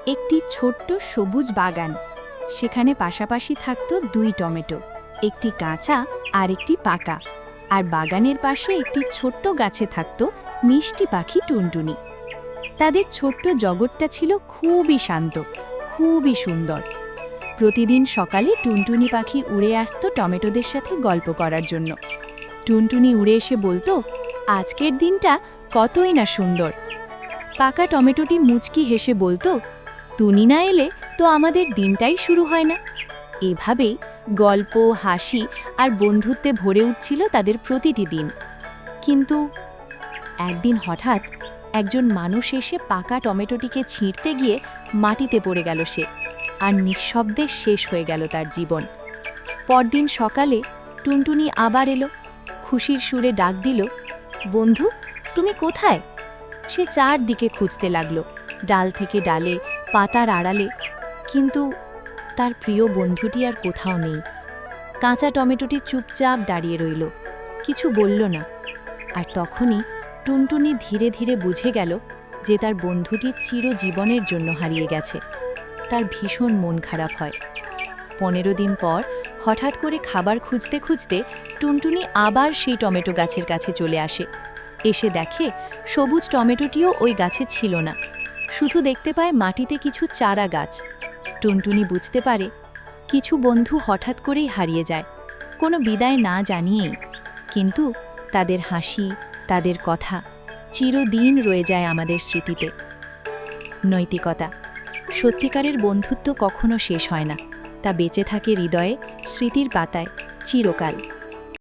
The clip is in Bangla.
একটি ছোট্ট সবুজ বাগান। সেখানে পাশাপাশি থাকতো 2 টমেটো, একটি কাঁচা আর একটি পাকা। আর বাগানের পাশে একটি ছোট্ট গাছে থাকতো মিষ্টি পাখি টুনটুনি। তাদের ছোট্ট জগৎটা ছিল খুবই শান্ত, খুবই সুন্দর। প্রতিদিন সকালে টুনটুনি পাখি উড়ে আসতো টমেটোদের সাথে গল্প করার জন্য। টুনটুনি উড়ে এসে বলতো, আজকের দিনটা কতই না সুন্দর। পাকা টমেটোটি মুচকি হেসে বলতো, তুমি না এলে তো আমাদের দিনটাই শুরু হয় না। এভাবেই গল্প, হাসি আর বন্ধুত্বে ভরে উঠছিল তাদের প্রতিটি দিন। কিন্তু একদিন হঠাৎ একজন মানুষ এসে পাকা টমেটোটিকে ছিঁড়তে গিয়ে মাটিতে পড়ে গেল সে, আর নিঃশব্দে শেষ হয়ে গেল তার জীবন। পরদিন সকালে টুনটুনি আবার এলো, খুশির সুরে ডাক দিল, বন্ধু তুমি কোথায়? সে চারদিকে খুঁজতে লাগলো, ডাল থেকে ডালে, পাতার আড়ালে, কিন্তু তার প্রিয় বন্ধুটি আর কোথাও নেই। কাঁচা টমেটোটি চুপচাপ দাঁড়িয়ে রইল, কিছু বলল না। আর তখনই টুনটুনি ধীরে ধীরে বুঝে গেল যে তার বন্ধুটি চিরজীবনের জন্য হারিয়ে গেছে। তার ভীষণ মন খারাপ হয়। 15 দিন পর হঠাৎ করে খাবার খুঁজতে খুঁজতে টুনটুনি আবার সেই টমেটো গাছের কাছে চলে আসে। এসে দেখে সবুজ টমেটোটিও ওই গাছে ছিল না, শুধু দেখতে পায় মাটিতে কিছু চারা গাছ। টুনটুনি বুঝতে পারে কিছু বন্ধু হঠাৎ করেই হারিয়ে যায়, কোনো বিদায় না জানিয়েই। কিন্তু তাদের হাসি, তাদের কথা চিরদিন রয়ে যায় আমাদের স্মৃতিতে। নৈতিকতা: সত্যিকারের বন্ধুত্ব কখনো শেষ হয় না, তা বেঁচে থাকে হৃদয়ে, স্মৃতির পাতায় চিরকাল।